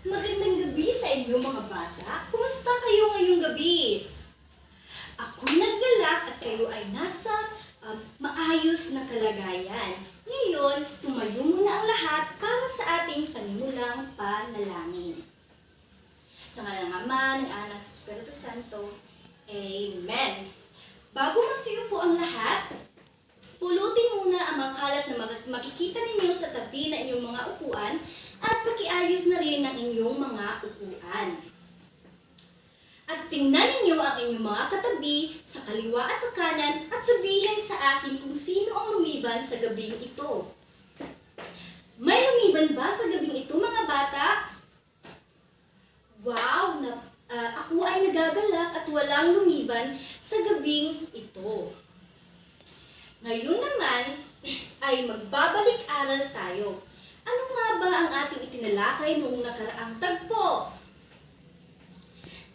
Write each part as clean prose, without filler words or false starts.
Magandang gabi sa inyo mga bata. Kumusta kayo ngayong gabi? Ako'y naggalak at kayo ay nasa maayos na kalagayan. Ngayon, tumayo muna ang lahat para sa ating panimulang panalangin. Sa ngalan ng Ama, ng Anak, sa Espiritu Santo. Amen. Bago magsiupo ang lahat, pulutin muna ang makalat na makikita ninyo sa tabi na inyong mga upuan at pakiayos na rin ang inyong mga upuan. At tingnan ninyo ang inyong mga katabi sa kaliwa at sa kanan at sabihin sa akin kung sino ang lumiban sa gabing ito. May lumiban ba sa gabing ito mga bata? Wow! Ako ay nagagalak at walang lumiban sa gabing ito. Ngayon naman ay magbabalik-aral tayo. Ano nga ba ang ating itinalakay noong nakaraang tagpo?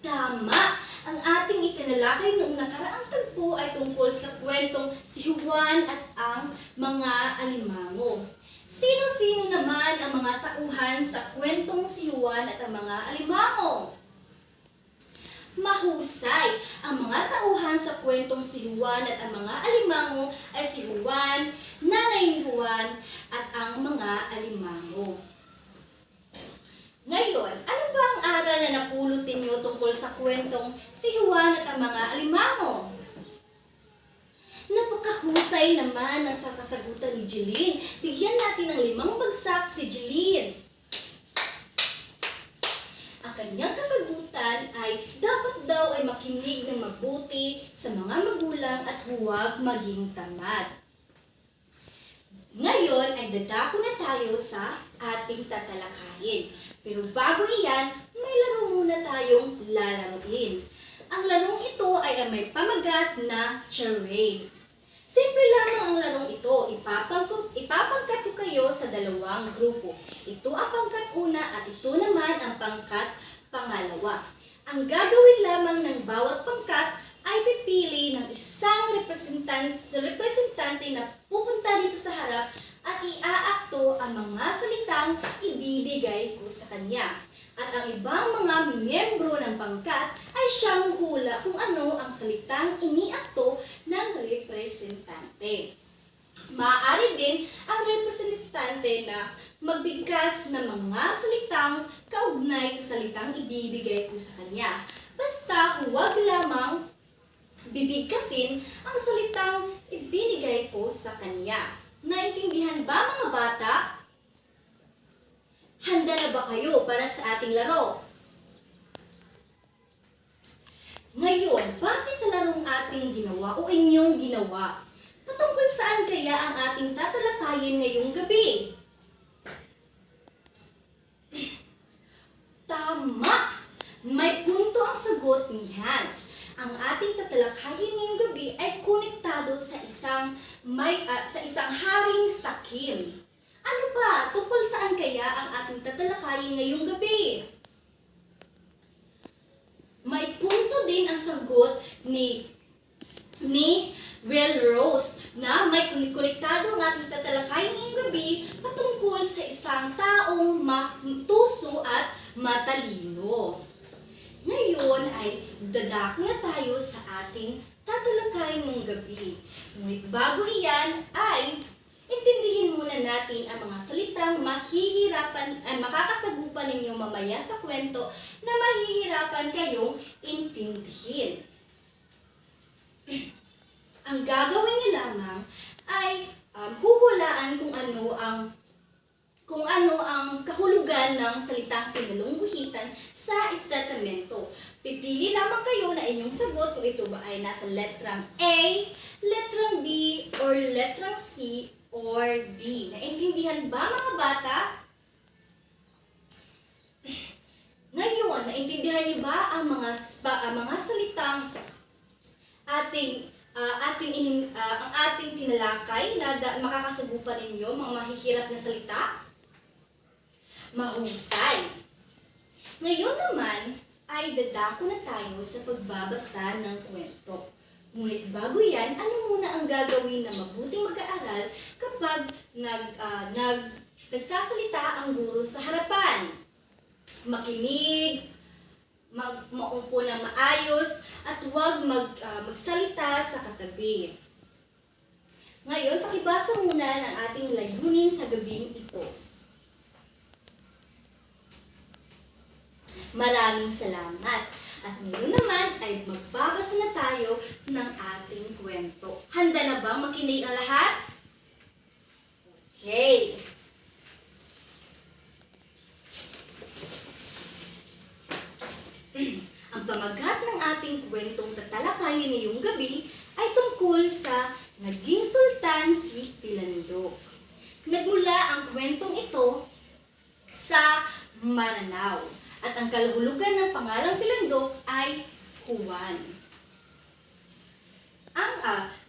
Tama! Ang ating itinalakay noong nakaraang tagpo ay tungkol sa kwentong si Juan at ang mga alimango. Sino-sino naman ang mga tauhan sa kwentong si Juan at ang mga alimango? Mahusay! Ang mga tauhan sa kwentong si Juan at ang mga alimango ay si Juan, nanay ni Juan, at ang mga alimango. Ngayon, ano ba ang aral na napulot ninyo tungkol sa kwentong si Juan at ang mga alimango? Napakahusay naman ang sa kasagutan ni Jeline. Bigyan natin ng 5 bagsak si Jeline. Ang kanyang kasagutan ay dapat daw ay makinig ng mabuti sa mga magulang at huwag maging tamad. Ngayon ay dadako na tayo sa ating tatalakayin. Pero bago iyan, may laro muna tayong lalaruin. Ang larong ito ay may pamagat na charade. Simple lamang ang larong ito. Ipapangkat ko kayo sa 2 grupo. Ito ang pangkat una at ito naman ang pangkat pangalawa. Ang gagawin lamang ng bawat pangkat ay pipili ng isang representante na pupunta dito sa harap at iaakto ang mga salitang ibibigay ko sa kanya. At ang ibang mga miyembro ng pangkat ay siyang hula kung ano ang salitang iniakto ng representante. Maaari din ang representante na magbigkas ng mga salitang kaugnay sa salitang ibibigay ko sa kanya. Basta huwag lamang bibigkasin ang salitang ibinigay ko sa kanya. Naintindihan ba mga bata? Handa na ba kayo para sa ating laro? Ngayon, base sa larong ating ginawa o inyong ginawa, patungkol saan kaya ang ating tatalakayin ngayong gabi? Tama! May punto ang sagot ni Hans. Ang ating tatalakayin ngayong gabi ay konektado sa isang haring sakim. Ano ba? Tungkol saan kaya ang ating tatalakayin ngayong gabi? May punto din ang sagot ni Will Rose na may konektado ang ating tatalakayin ngayong gabi patungkol sa isang taong matuso at matalino. Ngayon ay dadako na tayo sa ating tatalakayin ngayong gabi. Ngunit bago iyan ay intindihin muna natin ang mga salitang makakasagupan ninyo mamaya sa kwento na mahihirapan kayong intindihin. Ang gagawin niyo lamang ay huhulaan kung ano ang kahulugan ng salitang sinalungguhitan sa istatamento. Pipili lamang kayo na inyong sagot kung ito ba ay nasa letrang A, letrang B, or letrang C, or D. Naintindihan ba mga bata? Ngayon, naintindihan niyo ba ang mga salitang ang ating tinalakay na makakasagupan ninyo, mga mahihirap na salita? Mahusay! Ngayon naman ay dadako na tayo sa pagbabasa ng kwento. Ngunit bago yan, ano muna ang gagawin na mabuting mag-aaral kapag nagsasalita ang guro sa harapan? makinig, maupo ng maayos, at huwag magsalita sa katabi. Ngayon, pakibasa muna ng ating layunin sa gabing ito. Maraming salamat. At ngayon naman ay magbabasa na tayo ng ating kwento. Handa na ba makinig ang lahat? Okay. Ang pamagat ng ating kwentong tatalakayin ngayong gabi ay tungkol sa naging sultan si Pilandok. Nagmula ang kwentong ito sa Maranao at ang kalahulugan ng pangalang Pilandok ay Juan.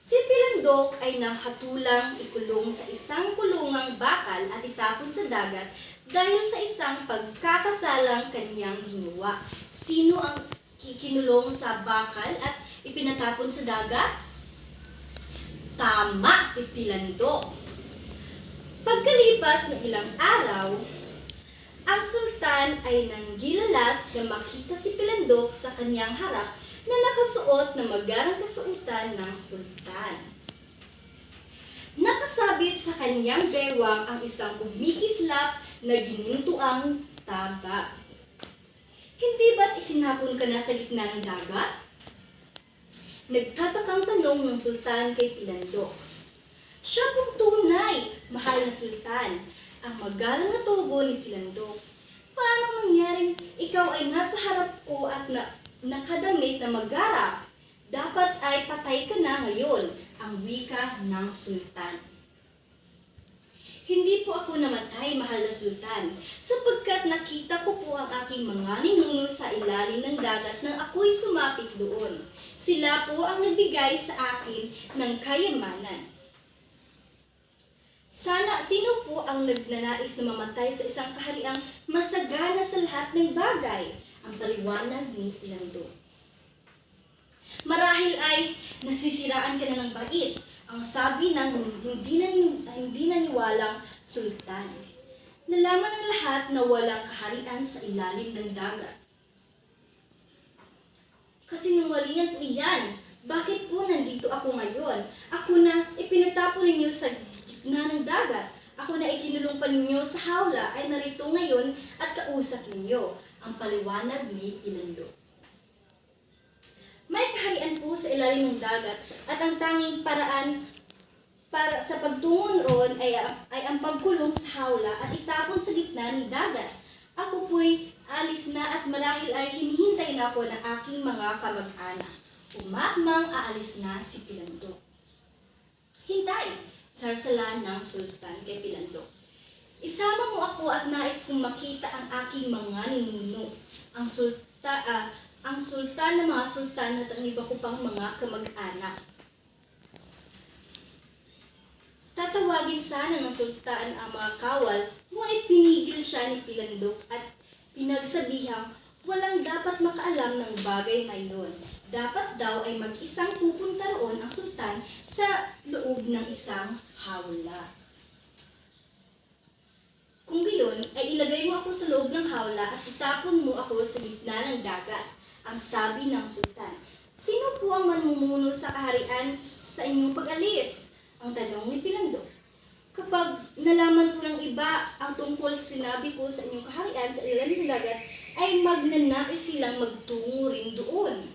Si Pilandok ay nakatulang ikulong sa isang kulungang bakal at itapon sa dagat dahil sa isang pagkakasalang kaniyang ginawa. Sino ang kikinulong sa bakal at ipinatapon sa dagat? Tama, si Pilandok. Pagkalipas ng ilang araw, ang sultan ay nanggilalas na makita si Pilandok sa kanyang harap na nakasuot na magarang kasuotan ng sultan. Nakasabit sa kanyang bewang ang isang kumikislap na ginintuang taba. Hindi ba't itinapon ka na sa gitna ng dagat? Nagtatakang tanong ng sultan kay Pilandok. Siya pong tunay, mahal na sultan, ang magalang na tugon ni Pilandok. Paano mangyaring ikaw ay nasa harap ko at nakadamit na magara? Dapat ay patay ka na ngayon, ang wika ng sultan. Hindi po ako namatay, mahal na sultan, sapagkat nakita ko po ang aking mga ninuno sa ilalim ng dagat nang ako'y sumapit doon. Sila po ang nagbigay sa akin ng kayamanan. Sino po ang nagnanais na mamatay sa isang kahariang masagana sa lahat ng bagay? Ang paliwanag ni Pilandok. Marahil ay nasisiraan ka na ng bait, ang sabi ng hindi naniwalang sultan. Nalaman ng lahat na walang kaharian sa ilalim ng dagat. Kasinungalingan po iyan. Bakit po nandito ako ngayon? Ako na ipinatapon ninyo sa gitna ng dagat. Ako na ikinulong pa ninyo sa hawla ay narito ngayon at kausap ninyo. Ang paliwanag ni Pilandok. May kaharian po sa ilalim ng dagat at ang tanging paraan para sa pagtungon roon ay ang pagkulong sa hawla at itapon sa gitna ng dagat. Ako po'y alis na at marahil ay hinihintay na ako ng aking mga kamag-anak. Umaakmang aalis na si Pilandok. Hintay! Sarsala ng sultan kay Pilandok. Isama mo ako at nais kong makita ang aking mga ninuno. Ang sultan ng mga sultan at ang iba ko pang mga kamag-anak. Tatawagin sana ng sultan ang mga kawal, ngunit pinigil siya ni Pilandok at pinagsabihang walang dapat makaalam ng bagay na iyon. Dapat daw ay mag-isang pupunta roon ang sultan sa loob ng isang hawla. Kung gayon, ay ilagay mo ako sa loob ng hawla at itapon mo ako sa gitna ng dagat. Ang sabi ng sultan. Sino po ang manmumuno sa kaharian sa inyong pag-alis? Ang tanong ni Pilandok. Kapag nalaman ko ng iba ang tungkol sinabi ko sa inyong kaharian sa ilalim ng dagat, ay magnanais silang magtungo rin doon.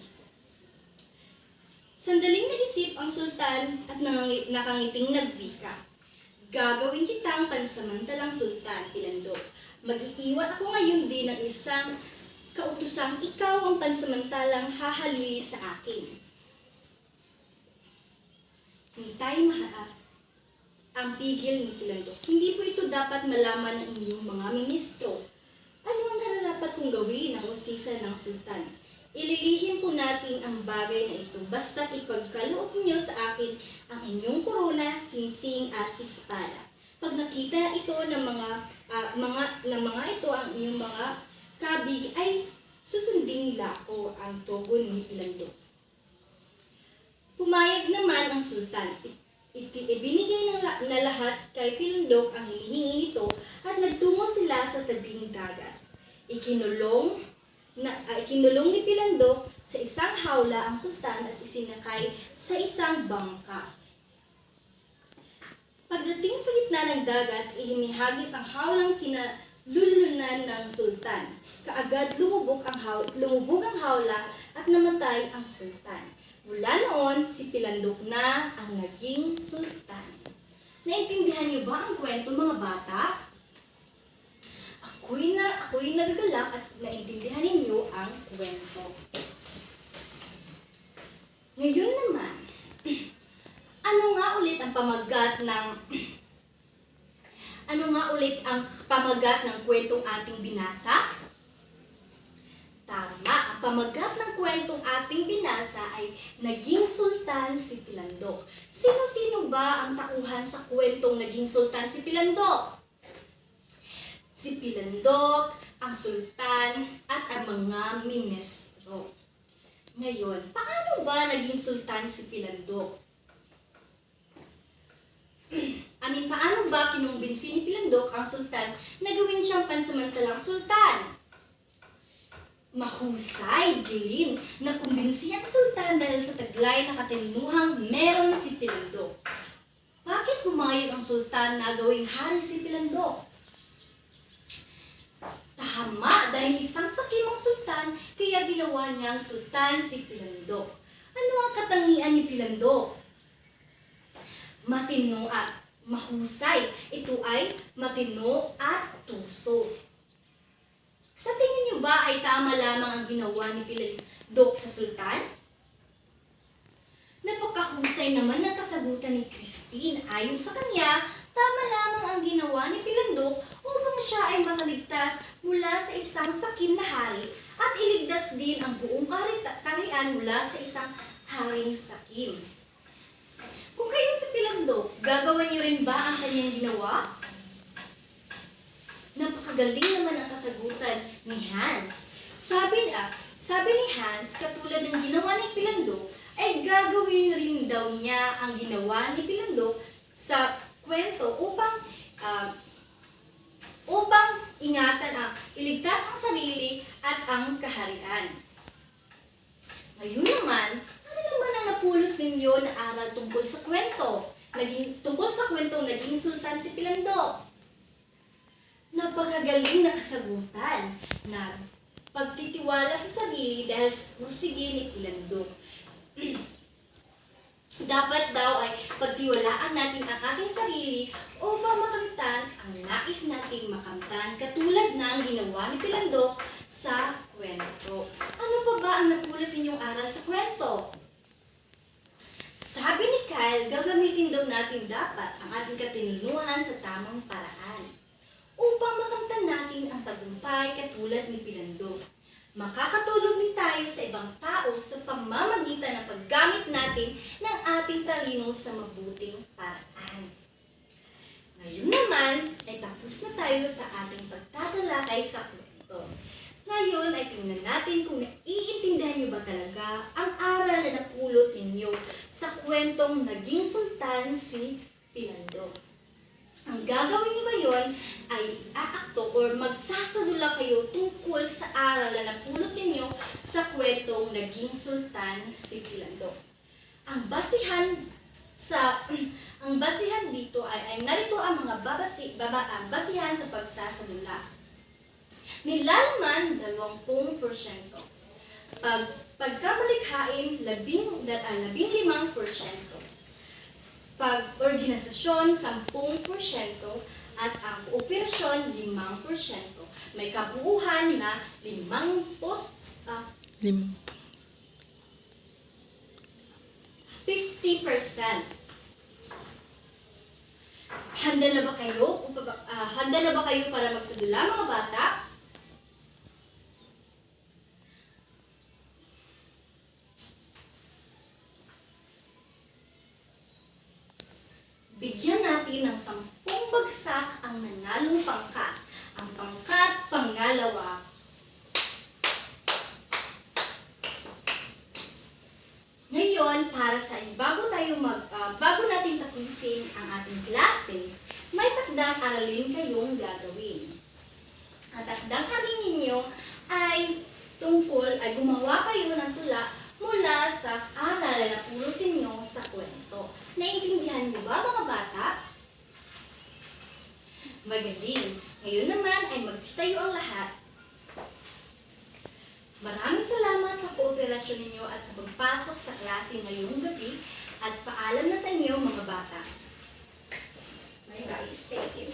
Sandaling naisip ang sultan at nakangiting nagbika. Gagawin kitang pansamantalang sultan, Pilandok. Mag-iiwan ako ngayon din ng isang kautusang ikaw ang pansamantalang hahalili sa akin. Hintay ang pigil ni Pilandok. Hindi po ito dapat malaman ng inyong mga ministro. Ano ang nararapat kong gawin ang usisa ng sultan? Ililihim po natin ang bagay na ito basta't ipagkaloob niyo sa akin ang inyong korona, singsing at espada. Pag nakita ito ng mga ito ang inyong mga kabig ay susundin nila ako, ang tugon ni Pilandok. Pumayag naman ang sultan. Ibinigay na lahat kay Pilandok ang hinihingi nito at nagtungo sila sa tabing dagat. Ikinulong ni Pilandok sa isang hawla ang sultan at isinakay sa isang bangka. Pagdating sa gitna ng dagat, ihinihagis ang hawlang kinalulunan ng sultan. Kaagad lumubog ang hawla at namatay ang sultan. Mula noon, si Pilandok na ang naging sultan. Naintindihan niyo ba ang kwento, mga bata? Ako'y nagagalak at naintindihan ninyo ang kwento. Ngayon naman, ano nga ulit ang pamagat ng kwentong ating binasa? Tama, ang pamagat ng kwentong ating binasa ay naging sultan si Pilandok. Sino-sino ba ang tauhan sa kwentong naging sultan si Pilandok? Si Pilandok, ang sultan, at ang mga ministro. Ngayon, paano ba naging sultan si Pilandok? Paano ba kinumbinsi ni Pilandok ang sultan na gawin siyang pansamantalang sultan? Mahusay, Jeline, na kumbinsi ang sultan dahil sa taglay na katalinuhang meron si Pilandok. Bakit pumayag ang sultan na gawing hari si Pilandok? Tama, dahil isang sakimang sultan, kaya ginawa niyang sultan si Pilandok. Ano ang katangian ni Pilandok? Matino at mahusay. Ito ay matino at tuso. Sa tingin niyo ba ay tama lamang ang ginawa ni Pilandok sa sultan? Napakahusay naman ng kasagutan ni Christine. Ayon sa kanya, tama lamang ang ginawa ni Pilandok upang siya ay makaligtas mula sa isang sakim na hari at iligtas din ang buong kaharian mula sa isang haring sakim. Kung kayo si Pilandok, gagawa niyo rin ba ang kanyang ginawa? Napakagaling naman ang kasagutan ni Hans. Sabi ni Hans, katulad ng ginawa ni Pilandok, ay gagawin rin daw niya ang ginawa ni Pilandok sa kwento upang iligtas ang sarili at ang kaharian. Ngayon naman, ano naman ang napulot ninyo na aral tungkol sa kwento? Naging sultan si Pilandok. Napakagaling na kasagutan na pagtitiwala sa sarili dahil sa pursige ni Pilandok. Dapat daw ay pagtiwalaan natin ang ating sarili upang makamtan ang nais nating makamtan katulad ng ginawa ni Pilandok sa kwento. Ano pa ba ang napulot ninyong aral sa kwento? Sabi ni Kyle, gagamitin daw natin dapat ang ating katininuhan sa tamang paraan upang makamtan natin ang tagumpay katulad ni Pilandok. Makakatulong din tayo sa ibang tao sa pamamagitan ng paggamit natin ng ating talino sa mabuting paraan. Ngayon naman ay tapos na tayo sa ating pagtatalakay sa kwento. Ngayon ay tingnan natin kung naiintindihan niyo ba talaga ang aral na napulot ninyo sa kwentong naging sultan si Pilandok. Ang gagawin niyo ngayon ay aakto or magsasadula kayo tungkol sa aral na napulot ninyo sa kwentong naging sultan si Pilandok. Ang basihan dito ay narito ang mga basihan sa pagsasadula. Nilalaman 20%. Pagkamalikhain 15%. Pag-organisasyon 10% at ang kooperasyon 5%. May kabuuan na 50%. Handa na ba kayo? Para magsadula, mga bata? Bigyan natin ng 10 bagsak ang nanalong pangkat. Ang pangkat pangalawa. Ngayon, bago natin tapusin ang ating klase, may takdang aralin kayong gagawin. Ang takdang aralin ninyo Naintindihan niyo ba mga bata? Magaling! Ngayon naman ay magsitayo ang lahat. Maraming salamat sa kooperasyon ninyo at sa pagpasok sa klase ngayong gabi at paalam na sa inyo mga bata. Bye guys, thank you.